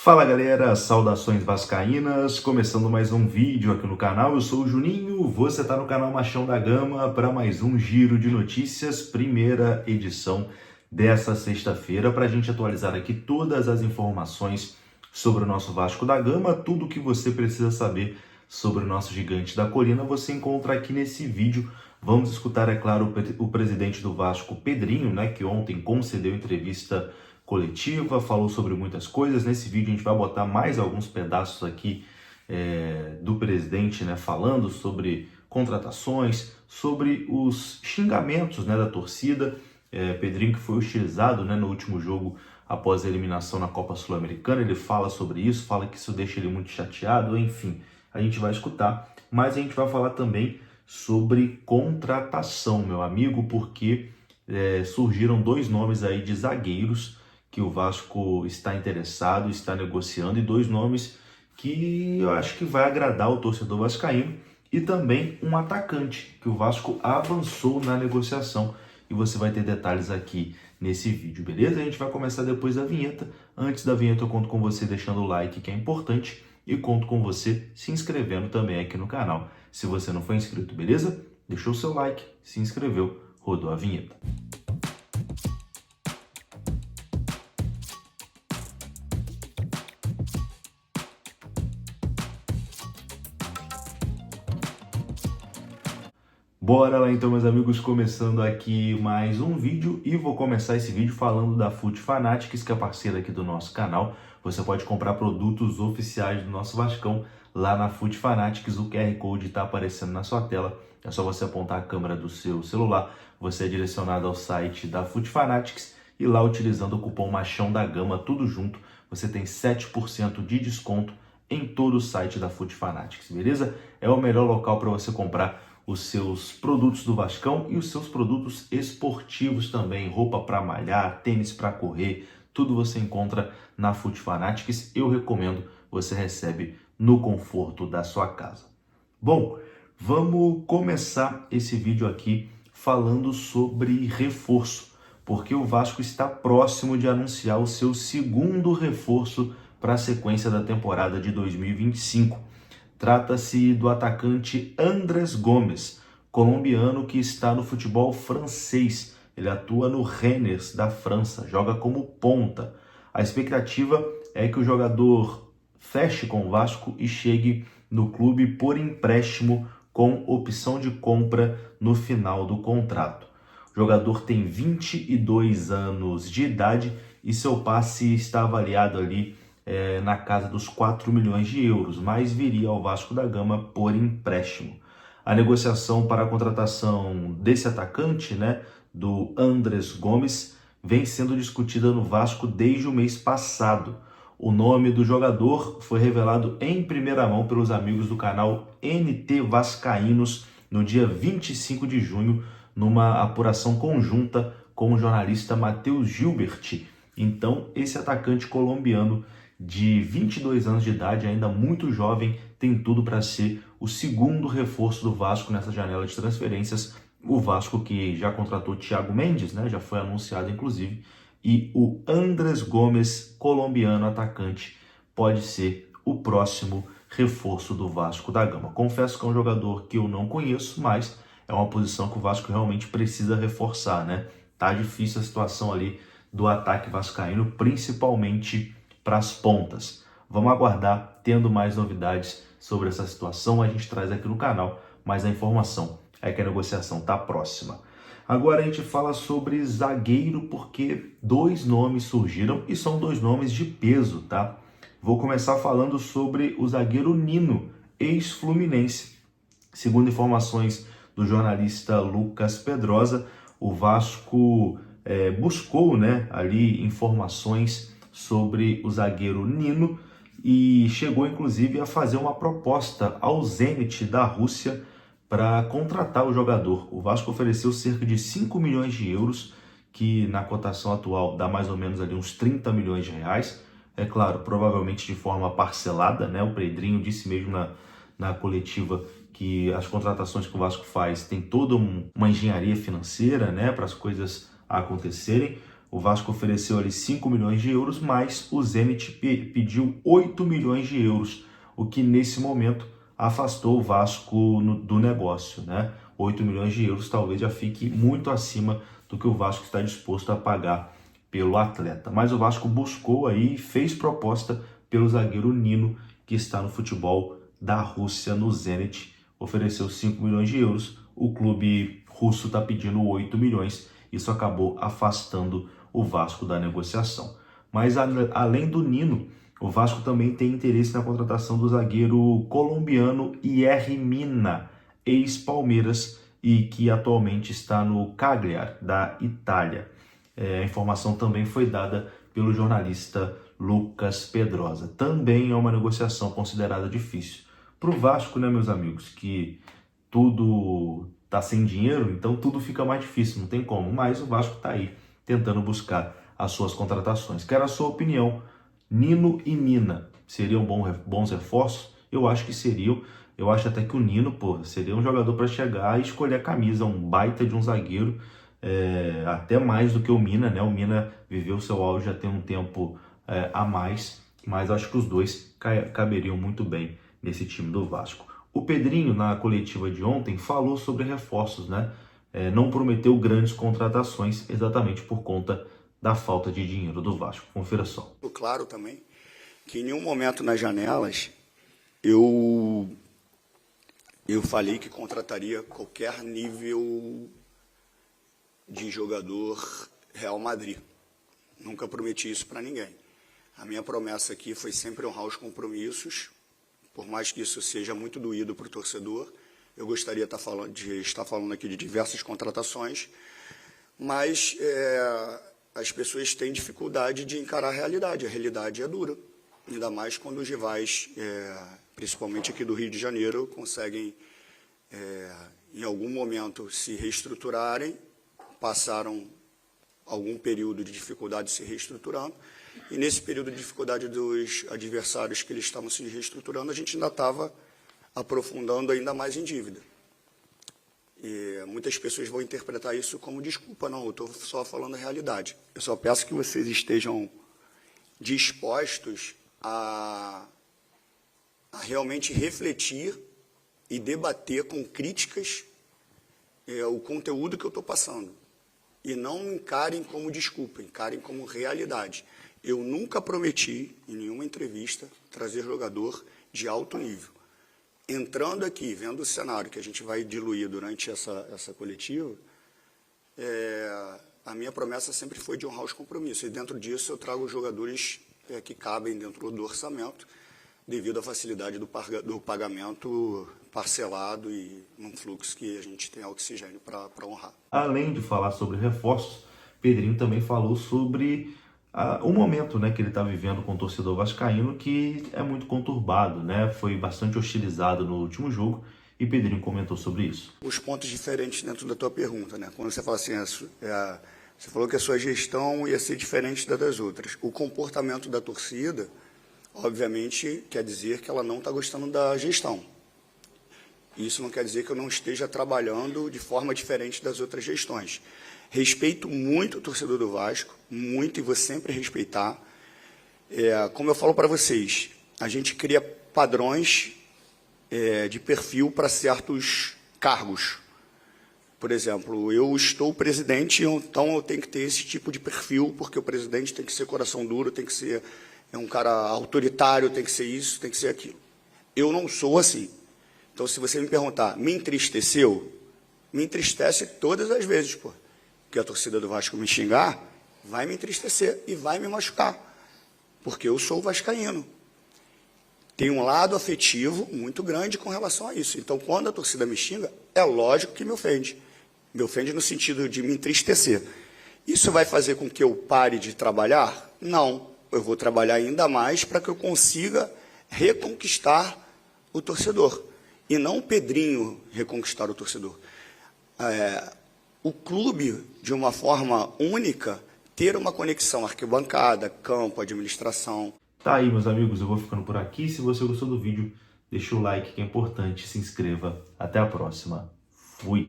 Fala galera, saudações vascaínas, começando mais um vídeo aqui no canal. Eu sou o Juninho, você está no canal Machão da Gama para mais um giro de notícias, primeira edição dessa sexta-feira, para a gente atualizar aqui todas as informações sobre o nosso Vasco da Gama, tudo o que você precisa saber sobre o nosso gigante da colina, você encontra aqui nesse vídeo. Vamos escutar, é claro, o presidente do Vasco, Pedrinho, né, que ontem concedeu entrevista coletiva, falou sobre muitas coisas. Nesse vídeo a gente vai botar mais alguns pedaços aqui do presidente, né, falando sobre contratações, sobre os xingamentos, né, da torcida. Pedrinho, que foi hostilizado, né, no último jogo após a eliminação na Copa Sul-Americana, ele fala sobre isso, fala que isso deixa ele muito chateado, enfim, a gente vai escutar, mas a gente vai falar também sobre contratação, meu amigo, porque surgiram dois nomes aí de zagueiros que o Vasco está interessado, está negociando, e dois nomes que eu acho que vai agradar o torcedor vascaíno, e também um atacante que o Vasco avançou na negociação, e você vai ter detalhes aqui nesse vídeo, beleza? A gente vai começar depois da vinheta. Antes da vinheta eu conto com você deixando o like, que é importante, e conto com você se inscrevendo também aqui no canal, se você não for inscrito, beleza? Deixou o seu like, se inscreveu, rodou a vinheta. Bora lá então, meus amigos, começando aqui mais um vídeo, e vou começar esse vídeo falando da Foot Fanatics, que é parceira aqui do nosso canal. Você pode comprar produtos oficiais do nosso Vascão lá na Foot Fanatics. O QR Code está aparecendo na sua tela, é só você apontar a câmera do seu celular, você é direcionado ao site da Foot Fanatics, e lá, utilizando o cupom Machão da Gama, tudo junto, você tem 7% de desconto em todo o site da Foot Fanatics, beleza? É o melhor local para você comprar os seus produtos do Vascão e os seus produtos esportivos também, roupa para malhar, tênis para correr, tudo você encontra na Foot Fanatics. Eu recomendo, você recebe no conforto da sua casa. Bom, vamos começar esse vídeo aqui falando sobre reforço, porque o Vasco está próximo de anunciar o seu segundo reforço para a sequência da temporada de 2025. Trata-se do atacante Andrés Gomes, colombiano que está no futebol francês. Ele atua no Rennes da França, joga como ponta. A expectativa é que o jogador feche com o Vasco e chegue no clube por empréstimo com opção de compra no final do contrato. O jogador tem 22 anos de idade e seu passe está avaliado ali na casa dos 4 milhões de euros, mas viria ao Vasco da Gama por empréstimo. A negociação para a contratação desse atacante, né, do Andrés Gomes, vem sendo discutida no Vasco desde o mês passado. O nome do jogador foi revelado em primeira mão pelos amigos do canal NT Vascaínos no dia 25 de junho, numa apuração conjunta com o jornalista Matheus Gilbert. Então, esse atacante colombiano de 22 anos de idade, ainda muito jovem, tem tudo para ser o segundo reforço do Vasco nessa janela de transferências. O Vasco que já contratou Thiago Mendes, né, já foi anunciado inclusive, e o Andrés Gomes, colombiano atacante, pode ser o próximo reforço do Vasco da Gama. Confesso que é um jogador que eu não conheço, mas é uma posição que o Vasco realmente precisa reforçar, né? Tá difícil a situação ali do ataque vascaíno, principalmente para as pontas. Vamos aguardar, tendo mais novidades sobre essa situação, a gente traz aqui no canal, mas a informação é que a negociação está próxima. Agora a gente fala sobre zagueiro, porque dois nomes surgiram e são dois nomes de peso, tá? Vou começar falando sobre o zagueiro Nino, ex-Fluminense. Segundo informações do jornalista Lucas Pedrosa, o Vasco buscou, né, ali informações sobre o zagueiro Nino e chegou inclusive a fazer uma proposta ao Zenit da Rússia para contratar o jogador. O Vasco ofereceu cerca de 5 milhões de euros, que na cotação atual dá mais ou menos ali uns 30 milhões de reais. É claro, provavelmente de forma parcelada, né? O Pedrinho disse mesmo na coletiva que as contratações que o Vasco faz tem toda uma engenharia financeira, né, para as coisas acontecerem. O Vasco ofereceu ali 5 milhões de euros, mas o Zenit pediu 8 milhões de euros, o que nesse momento afastou o Vasco do negócio, né? 8 milhões de euros talvez já fique muito acima do que o Vasco está disposto a pagar pelo atleta. Mas o Vasco buscou aí, fez proposta pelo zagueiro Nino, que está no futebol da Rússia, no Zenit. Ofereceu 5 milhões de euros, o clube russo está pedindo 8 milhões, isso acabou afastando o Vasco da negociação. Mas além do Nino, o Vasco também tem interesse na contratação do zagueiro colombiano Yerry Mina, ex-Palmeiras e que atualmente está no Cagliari, da Itália. A informação também foi dada pelo jornalista Lucas Pedrosa. Também é uma negociação considerada difícil. Para o Vasco, né, meus amigos, que tudo está sem dinheiro, então tudo fica mais difícil, não tem como. Mas o Vasco está aí tentando buscar as suas contratações. Quero a sua opinião. Nino e Mina seriam bons reforços? Eu acho que seriam. Eu acho até que o Nino, seria um jogador para chegar e escolher a camisa, um baita de um zagueiro, até mais do que o Mina, né? O Mina viveu seu auge já tem um tempo a mais, mas acho que os dois caberiam muito bem nesse time do Vasco. O Pedrinho, na coletiva de ontem, falou sobre reforços, né? Não prometeu grandes contratações exatamente por conta da falta de dinheiro do Vasco. Confira só. Claro também que em nenhum momento nas janelas eu falei que contrataria qualquer nível de jogador Real Madrid. Nunca prometi isso para ninguém. A minha promessa aqui foi sempre honrar os compromissos, por mais que isso seja muito doído para o torcedor. Eu gostaria de estar falando aqui de diversas contratações, mas as pessoas têm dificuldade de encarar a realidade. A realidade é dura, ainda mais quando os rivais, principalmente aqui do Rio de Janeiro, conseguem, em algum momento, se reestruturarem, passaram algum período de dificuldade se reestruturando, e nesse período de dificuldade dos adversários que eles estavam se reestruturando, a gente ainda estava aprofundando ainda mais em dívida. E muitas pessoas vão interpretar isso como desculpa. Não, eu estou só falando a realidade. Eu só peço que vocês estejam dispostos a realmente refletir e debater com críticas o conteúdo que eu estou passando. E não encarem como desculpa, encarem como realidade. Eu nunca prometi, em nenhuma entrevista, trazer jogador de alto nível. Entrando aqui, vendo o cenário que a gente vai diluir durante essa coletiva, a minha promessa sempre foi de honrar os compromissos. E dentro disso eu trago jogadores que cabem dentro do orçamento, devido à facilidade do pagamento parcelado e num fluxo que a gente tem oxigênio para honrar. Além de falar sobre reforços, Pedrinho também falou sobre o momento, né, que ele está vivendo com o torcedor vascaíno, que é muito conturbado, né? Foi bastante hostilizado no último jogo e Pedrinho comentou sobre isso. Os pontos diferentes dentro da tua pergunta, né? Quando você fala assim, você falou que a sua gestão ia ser diferente da das outras. O comportamento da torcida, obviamente, quer dizer que ela não está gostando da gestão. Isso não quer dizer que eu não esteja trabalhando de forma diferente das outras gestões. Respeito muito o torcedor do Vasco, muito, e vou sempre respeitar. Como eu falo para vocês, a gente cria padrões de perfil para certos cargos. Por exemplo, eu estou presidente, então eu tenho que ter esse tipo de perfil, porque o presidente tem que ser coração duro, tem que ser um cara autoritário, tem que ser isso, tem que ser aquilo. Eu não sou assim. Então, se você me perguntar, me entristeceu? Me entristece todas as vezes, pô. Porque a torcida do Vasco me xingar, vai me entristecer e vai me machucar. Porque eu sou vascaíno. Tem um lado afetivo muito grande com relação a isso. Então, quando a torcida me xinga, é lógico que me ofende. Me ofende no sentido de me entristecer. Isso vai fazer com que eu pare de trabalhar? Não. Eu vou trabalhar ainda mais para que eu consiga reconquistar o torcedor. E não o Pedrinho reconquistar o torcedor. O clube, de uma forma única, ter uma conexão arquibancada, campo, administração. Tá aí, meus amigos, eu vou ficando por aqui. Se você gostou do vídeo, deixa o like que é importante, se inscreva. Até a próxima. Fui!